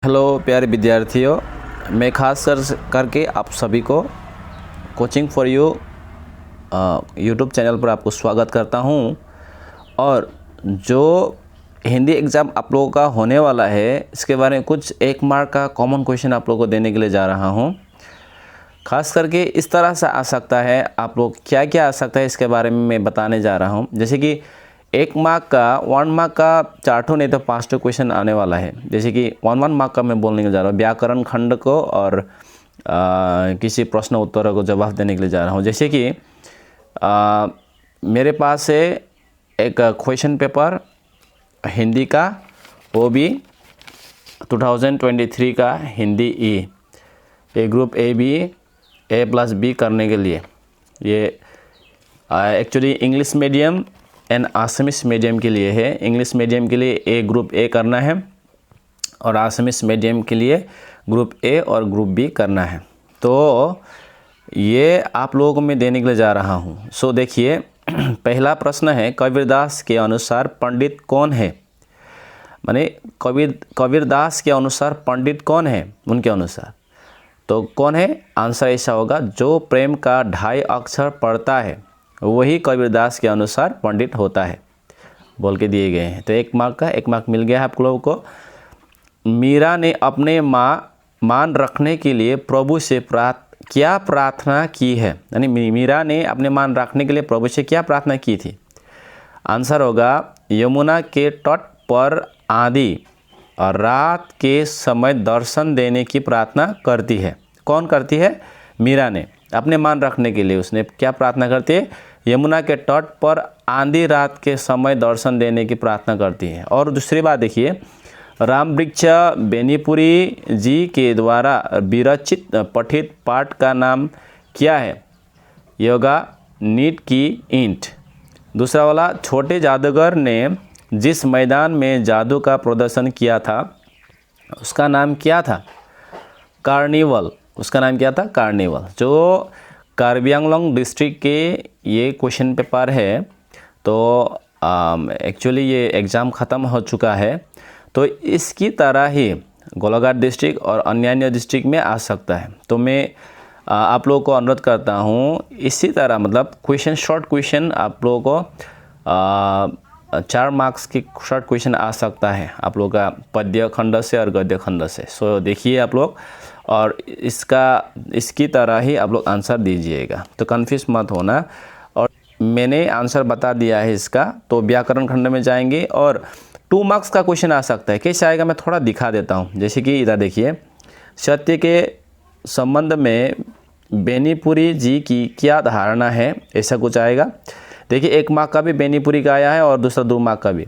Hello प्यारे विद्यार्थियों, मैं खास करके आप सभी को coaching for you YouTube channel पर आपको स्वागत करता हूं। और जो हिंदी एग्ज़ाम आप लोगों का होने वाला है, इसके बारे में कुछ 1 मार्क का कॉमन क्वेश्चन आप लोगों को देने के लिए जा रहा हूं। खास करके इस तरह से आ सकता है, आप लोग क्या क्या आ सकता है इसके बारे में मैं बताने जा रहा हूं। जैसे कि 1 मार्क का 1 मार्क का 4 नहीं तो 5 क्वेश्चन आने वाला है। जैसे कि 1 मार्क का मैं बोलने के जा रहा हूँ, व्याकरण खंड को और किसी प्रश्न उत्तर को जवाब देने के लिए जा रहा हूँ। जैसे कि मेरे पास है एक क्वेश्चन पेपर हिंदी का, वो भी 2023 का हिंदी ए ग्रुप A+B करने के लिए। ये actually English medium and Assamese medium के लिए है। इंग्लिश मीडियम के लिए ग्रुप ए करना है और आसामीस मीडियम के लिए ग्रुप ए और ग्रुप बी करना है। तो ये आप लोगों को मैं देने के लिए जा रहा हूँ। सो देखिए, पहला प्रश्न है, कबीरदास के अनुसार पंडित कौन है? माने कबीरदास के अनुसार पंडित कौन है? उनके अनुसार तो कौन है? आंसर ऐसा होगा, जो प्रेम का 2.5 अक्षर पढ़ता है वही कबीरदास के अनुसार पंडित होता है, बोल के दिए गए हैं। तो 1 मार्क का 1 मार्क मिल गया है आप लोगों को। मीरा ने अपने मान रखने के लिए प्रभु से क्या प्रार्थना की है? यानी मीरा ने अपने मान रखने के लिए प्रभु से क्या प्रार्थना की थी? आंसर होगा, यमुना के तट पर आंधी और रात के समय दर्शन देने की प्रार्थना करती है। कौन करती है? मीरा ने अपने मान रखने के लिए उसने क्या प्रार्थना करती है? यमुना के तट पर आंधी रात के समय दर्शन देने की प्रार्थना करती है। और दूसरी बात देखिए, रामवृक्ष बेनीपुरी जी के द्वारा विरचित पठित पाठ का नाम क्या है? योगा नीट की ईंट। दूसरा वाला, छोटे जादूगर ने जिस मैदान में जादू का प्रदर्शन किया था उसका नाम क्या था? कार्निवल। उसका नाम क्या था? कार्निवल। जो कार्बी आंगलोंग डिस्ट्रिक्ट के ये क्वेश्चन पेपर है। तो एक्चुअली ये एग्ज़ाम ख़त्म हो चुका है, तो इसकी तरह ही गोलाघाट डिस्ट्रिक्ट और अन्य डिस्ट्रिक्ट में आ सकता है। तो मैं आप लोगों को अनुरोध करता हूँ, इसी तरह मतलब क्वेश्चन, शॉर्ट क्वेश्चन आप लोगों को 4 मार्क्स की शॉर्ट क्वेश्चन आ सकता है आप लोग का पद्य खंड से और गद्य खंड से। सो देखिए आप लोग, और इसकी तरह ही आप लोग आंसर दीजिएगा, तो कन्फ्यूज मत होना। और मैंने आंसर बता दिया है इसका। तो व्याकरण खंड में जाएंगे और 2 मार्क्स का क्वेश्चन आ सकता है। कैसे आएगा मैं थोड़ा दिखा देता हूँ। जैसे कि इधर देखिए, सत्य के संबंध में बेनीपुरी जी की क्या धारणा है, ऐसा कुछ आएगा। देखिए, 1 मार्क का भी बेनीपुरी का आया है और दूसरा 2 मार्क का भी।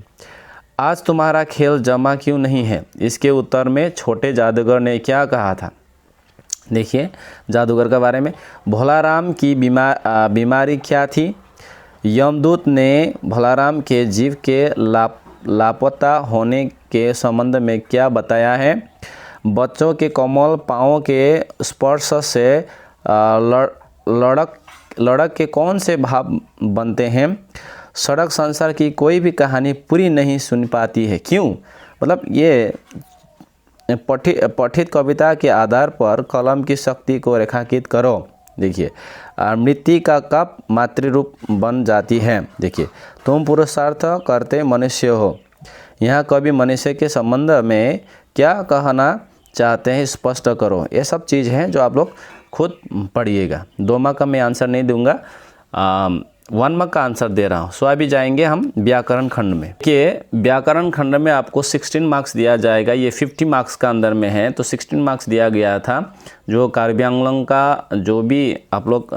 आज तुम्हारा खेल जमा क्यों नहीं है? इसके उत्तर में छोटे जादूगर ने क्या कहा था? देखिए, जादूगर के बारे में, भोलाराम की बीमारी क्या थी? यमदूत ने भोलाराम के जीव के लापता होने के संबंध में क्या बताया है? बच्चों के कोमल पाँव के स्पर्श से लड़क के कौन से भाव बनते हैं? सड़क संसार की कोई भी कहानी पूरी नहीं सुन पाती है, क्यों? मतलब ये पठित कविता के आधार पर कलम की शक्ति को रेखांकित करो। देखिए, मृत्तिका कब मातृरूप बन जाती है? देखिए, तुम पुरुषार्थ करते मनुष्य हो। यहाँ कवि मनुष्य के संबंध में क्या कहना चाहते हैं, स्पष्ट करो। ये सब चीज़ हैं जो आप लोग खुद पढ़िएगा। 2 मार्क का मैं आंसर नहीं दूंगा, 1 मार्क का आंसर दे रहा हूँ। सो अभी जाएंगे हम व्याकरण खंड में। कि व्याकरण खंड में आपको 16 मार्क्स दिया जाएगा। ये 50 मार्क्स का अंदर में है, तो 16 मार्क्स दिया गया था। जो कार्बी आंगलोंग का जो भी आप लोग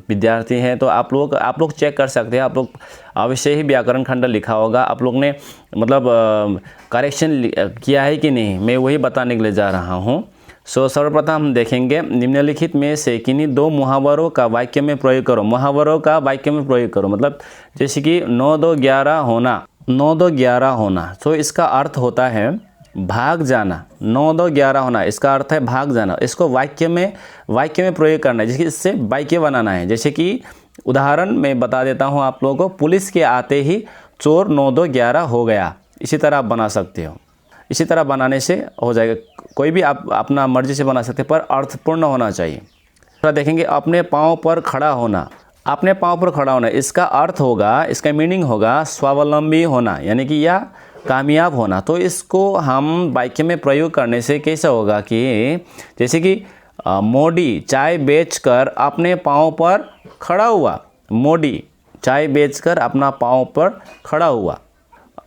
विद्यार्थी हैं, तो आप लोग चेक कर सकते हैं। आप लोग अवश्य ही व्याकरण खंड लिखा होगा, आप लोग ने मतलब करेक्शन किया है कि नहीं, मैं वही बताने के लिए जा रहा हूँ। सो सर्वप्रथम हम देखेंगे, निम्नलिखित में से किन्हीं 2 मुहावरों का वाक्य में प्रयोग करो। मुहावरों का वाक्य में प्रयोग करो, मतलब जैसे कि 9 2 11 होना, 9 2 11 होना। तो इसका अर्थ होता है भाग जाना। 9 2 11 होना, इसका अर्थ है भाग जाना। इसको वाक्य में प्रयोग करना है, जैसे इससे वाक्य बनाना है। जैसे कि उदाहरण मैं बता देता हूँ आप लोगों को, पुलिस के आते ही चोर 9 2 11 हो गया। इसी तरह आप बना सकते हो। इसी तरह बनाने से हो जाएगा। कोई भी आप अपना मर्जी से बना सकते हैं, पर अर्थपूर्ण होना चाहिए। थोड़ा देखेंगे अपने पाँव पर खड़ा होना। अपने पाँव पर खड़ा होना, इसका अर्थ होगा, इसका मीनिंग होगा स्वावलंबी होना, यानी कि या कामयाब होना। तो इसको हम वाक्य में प्रयोग करने से कैसा होगा कि जैसे कि मोदी चाय बेचकर अपने पाँव पर खड़ा हुआ। मोदी चाय बेचकर अपना पाँव पर खड़ा हुआ।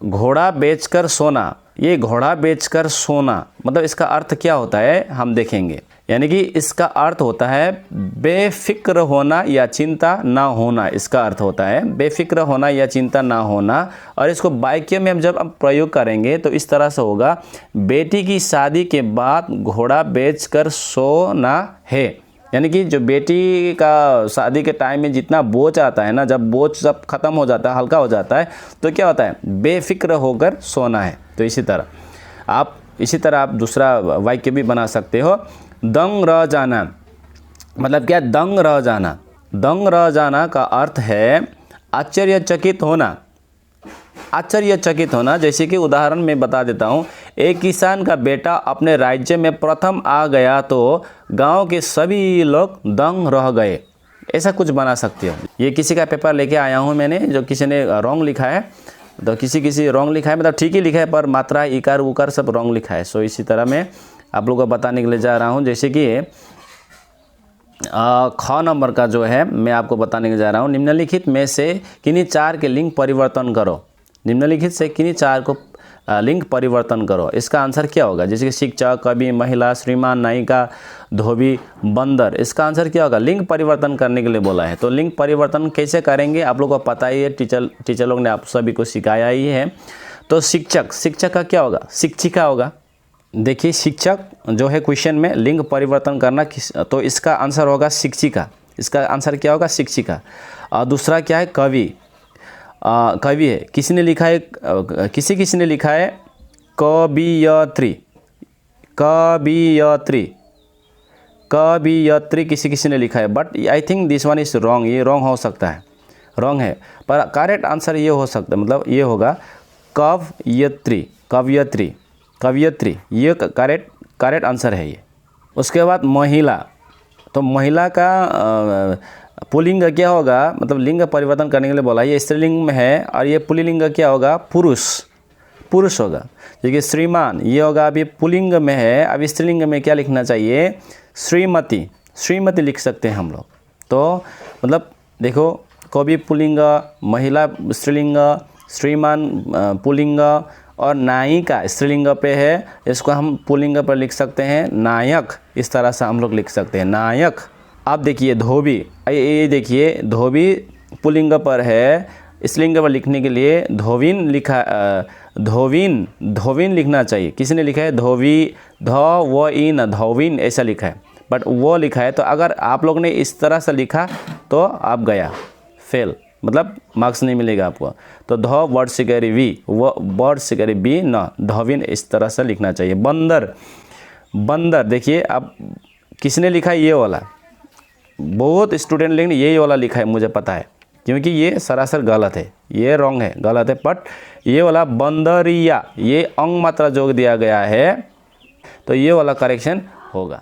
घोड़ा बेचकर सोना, ये घोड़ा बेचकर सोना, मतलब इसका अर्थ क्या होता है हम देखेंगे। यानी कि इसका अर्थ होता है बेफिक्र होना या चिंता ना होना। इसका अर्थ होता है बेफिक्र होना या चिंता ना होना। और इसको वाक्य में हम जब प्रयोग करेंगे तो इस तरह से होगा, बेटी की शादी के बाद घोड़ा बेचकर सोना है। यानी कि जो बेटी का शादी के टाइम में जितना बोझ आता है ना, जब बोझ सब खत्म हो जाता है, हल्का हो जाता है, तो क्या होता है, बेफिक्र होकर सोना है। तो इसी तरह आप दूसरा वाक्य भी बना सकते हो। दंग रह जाना, मतलब क्या, दंग रह जाना। दंग रह जाना का अर्थ है आश्चर्यचकित होना। आश्चर्यचकित होना, जैसे कि उदाहरण में बता देता हूँ। एक किसान का बेटा अपने राज्य में प्रथम आ गया तो गांव के सभी लोग दंग रह गए। ऐसा कुछ बना सकते हो। ये किसी का पेपर लेके आया हूँ मैंने, जो किसी ने रॉन्ग लिखा है, तो किसी रॉन्ग लिखा है, मतलब ठीक ही लिखा है पर मात्रा इकार उकार सब रॉन्ग लिखा है। सो इसी तरह मैं आप लोगों को बताने के लिए जा रहा हूँ। जैसे कि ख नंबर का जो है मैं आपको बताने के जा रहा हूँ। निम्नलिखित में से किन्हीं चार के लिंग परिवर्तन करो। निम्नलिखित से किन्हीं चार को लिंग परिवर्तन करो। इसका आंसर क्या होगा? जैसे कि शिक्षक, कवि, महिला, श्रीमान, नायिका, धोबी, बंदर। इसका आंसर क्या होगा? लिंग परिवर्तन करने के लिए बोला है। तो लिंग परिवर्तन कैसे करेंगे आप लोगों को पता ही है, टीचर लोग ने आप सभी को सिखाया ही है। तो शिक्षक का क्या होगा? शिक्षिका होगा। देखिए शिक्षक जो है क्वेश्चन में लिंग परिवर्तन करना, तो इसका आंसर होगा शिक्षिका। इसका आंसर क्या होगा? शिक्षिका। दूसरा क्या है? कवि। कवि है, किसी ने लिखा है, किसी ने लिखा है कवियत्री। कवियत्री, कवियत्री किसी ने लिखा है, but I think this one is wrong. ये रॉन्ग हो सकता है, रॉन्ग है, पर करेक्ट आंसर ये हो सकता है, मतलब ये होगा कवयत्री। कवयत्री, कवयत्री, ये करेक्ट आंसर है ये। उसके बाद महिला, तो महिला का पुल्लिंग क्या होगा? मतलब लिंग परिवर्तन करने के लिए बोला, ये स्त्रीलिंग में है, और ये पुल्लिंग क्या होगा? पुरुष, पुरुष होगा। देखिए श्रीमान ये होगा, अभी पुल्लिंग में है, अब स्त्रीलिंग में क्या लिखना चाहिए? श्रीमती। श्रीमती लिख सकते हैं हम लोग। तो मतलब देखो, कवि पुल्लिंग, महिला स्त्रीलिंग, श्रीमान पुल्लिंग, और नायिका स्त्रीलिंग पे है, इसको हम पुल्लिंग पर लिख सकते हैं नायक। इस तरह से हम लोग लिख सकते हैं नायक। आप देखिए धोबी, ये देखिए धोबी पुल्लिंग पर है, स्त्रीलिंग पर लिखने के लिए धोविन लिखा, धोविन लिखना चाहिए। किसी ने लिखा है धोवी, धोविन, धोविन ऐसा लिखा है, बट वो लिखा है। तो अगर आप लोग ने इस तरह से लिखा तो आप गया, फेल, मतलब मार्क्स नहीं मिलेगा आपको। तो ध वर्ड से कह रही वी, वो वर्ड से कह रही बी न, धोविन इस तरह से लिखना चाहिए। बंदर, बंदर देखिए अब किसने लिखा है? ये वाला, बहुत स्टूडेंट लेकिन यही वाला लिखा है, मुझे पता है, क्योंकि ये सरासर गलत है, ये रॉन्ग है, गलत है। बट ये वाला बंदरिया, ये अंग मात्रा जोड़ दिया गया है, तो ये वाला करेक्शन होगा।